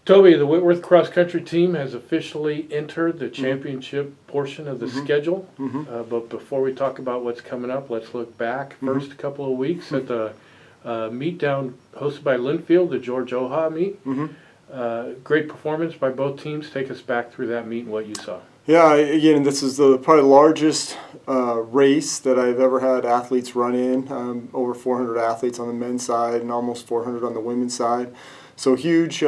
Toby, the Whitworth cross country team has officially entered the championship portion of the schedule. But before we talk about what's coming up, let's look back first a couple of weeks at the meet down hosted by Linfield, the George Oha meet. Great performance by both teams. Take us back through that meet and what you saw. Yeah, again, this is probably the largest race that I've ever had athletes run in. Over 400 athletes on the men's side and almost 400 on the women's side. So huge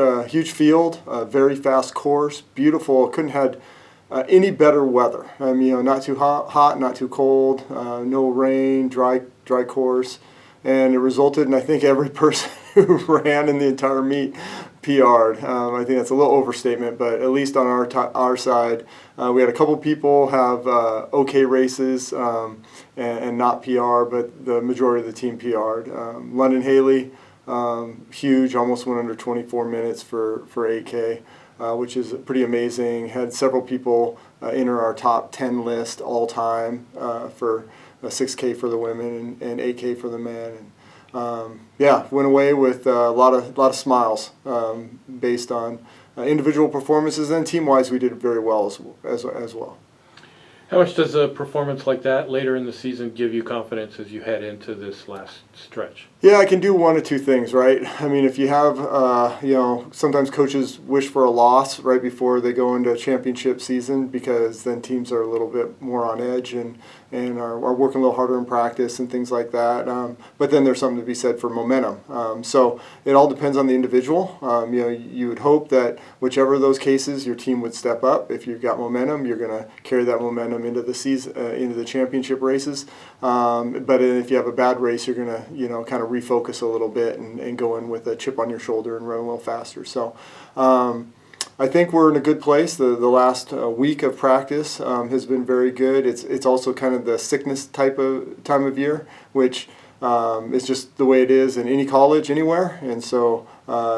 field, very fast course, beautiful. Couldn't have had any better weather. Not too hot, not too cold, no rain, dry course, and it resulted in, I think, every person who ran in the entire meet PR'd. I think that's a little overstatement, but at least on our side, we had a couple people have okay races and not PR, but the majority of the team PR'd. London Haley. Huge, almost went under 24 minutes for 8K, which is pretty amazing. Had several people enter our top 10 list all time for 6K for the women and 8K for the men. And went away with a lot of smiles based on individual performances, and team-wise we did very well as well. How much does a performance like that later in the season give you confidence as you head into this last stretch? Yeah, I can do one of two things, right? I mean, if you have, sometimes coaches wish for a loss right before they go into a championship season because then teams are a little bit more on edge and are working a little harder in practice and things like that. But then there's something to be said for momentum. So it all depends on the individual. You would hope that whichever of those cases your team would step up. If you've got momentum, you're going to carry that momentum into the season, into the championship races. But if you have a bad race, you're going to, kind of refocus a little bit and go in with a chip on your shoulder and run a little faster. So I think we're in a good place. The last week of practice has been very good. It's also kind of the sickness time of year, which is just the way it is in any college anywhere. And so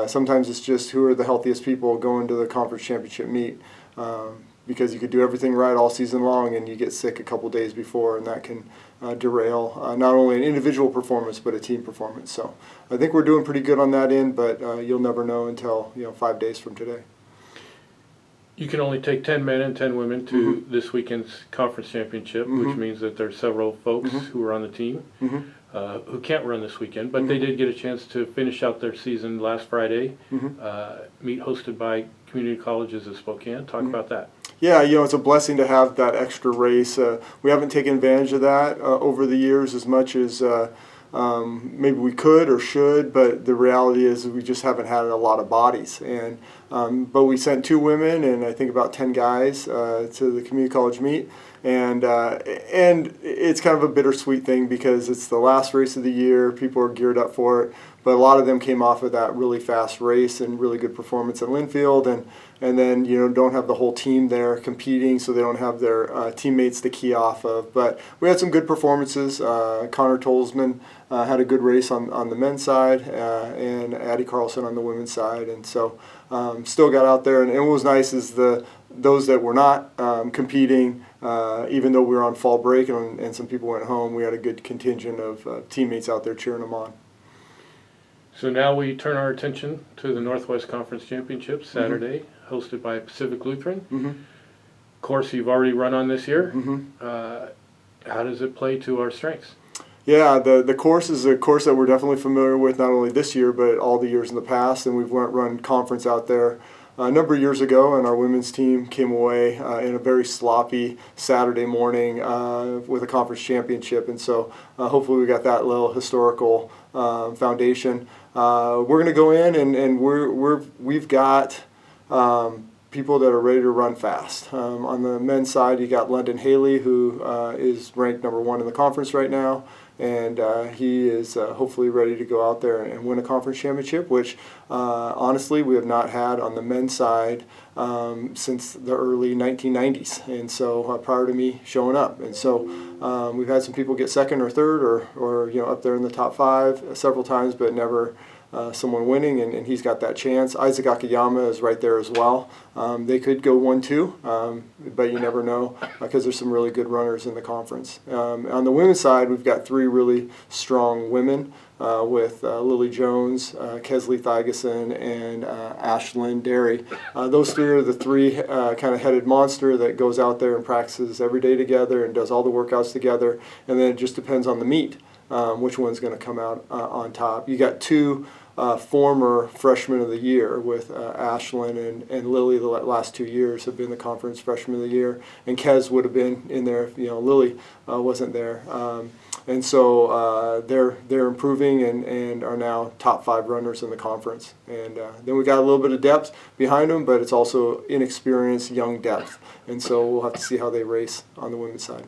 sometimes it's just who are the healthiest people going to the conference championship meet. Because you could do everything right all season long and you get sick a couple days before, and that can derail not only an individual performance but a team performance. So I think we're doing pretty good on that end, but you'll never know until 5 days from today. You can only take 10 men and 10 women to this weekend's conference championship, which means that there's several folks who are on the team who can't run this weekend, but they did get a chance to finish out their season last Friday, meet hosted by Community Colleges of Spokane. Talk about that. Yeah, it's a blessing to have that extra race. We haven't taken advantage of that over the years as much as maybe we could or should, but the reality is we just haven't had a lot of bodies. And but we sent 2 women and I think about 10 guys to the community college meet, and it's kind of a bittersweet thing because it's the last race of the year. People are geared up for it, but a lot of them came off of that really fast race and really good performance at Linfield, and then don't have the whole team there competing, so they don't have their teammates to key off of. But we had some good performances. Connor Tolsman had a good race on the men's side, and Addie Carlson on the women's side, and so still got out there. And what was nice is those that were not competing, even though we were on fall break and some people went home, we had a good contingent of teammates out there cheering them on. So now we turn our attention to the Northwest Conference Championship Saturday, hosted by Pacific Lutheran. Course you've already run on this year. How does it play to our strengths? Yeah, the course is a course that we're definitely familiar with, not only this year but all the years in the past, and we've run conference out there a number of years ago, and our women's team came away in a very sloppy Saturday morning with a conference championship, and so hopefully we got that little historical foundation. We're going to go in and we've got people that are ready to run fast. On the men's side, you got London Haley, who is ranked number 1 in the conference right now, and he is hopefully ready to go out there and win a conference championship, which honestly we have not had on the men's side since the early 1990s, and so prior to me showing up. And so we've had some people get second or third or up there in the top 5 several times, but never someone winning, and he's got that chance. Isaac Akiyama is right there as well. They could go 1-2, but you never know because there's some really good runners in the conference. On the women's side, we've got 3 really strong women. with Lily Jones, Kesley Thigeson, and Ashlyn Derry. Those three are the three kind of headed monster that goes out there and practices every day together and does all the workouts together, and then it just depends on the meet. Which one's going to come out on top. You got two former freshmen of the year with Ashlyn and Lily. The last 2 years have been the conference freshman of the year, and Kez would have been in there if Lily wasn't there. And so they're improving and are now top 5 runners in the conference. And then we got a little bit of depth behind them, but it's also inexperienced young depth. And so we'll have to see how they race on the women's side.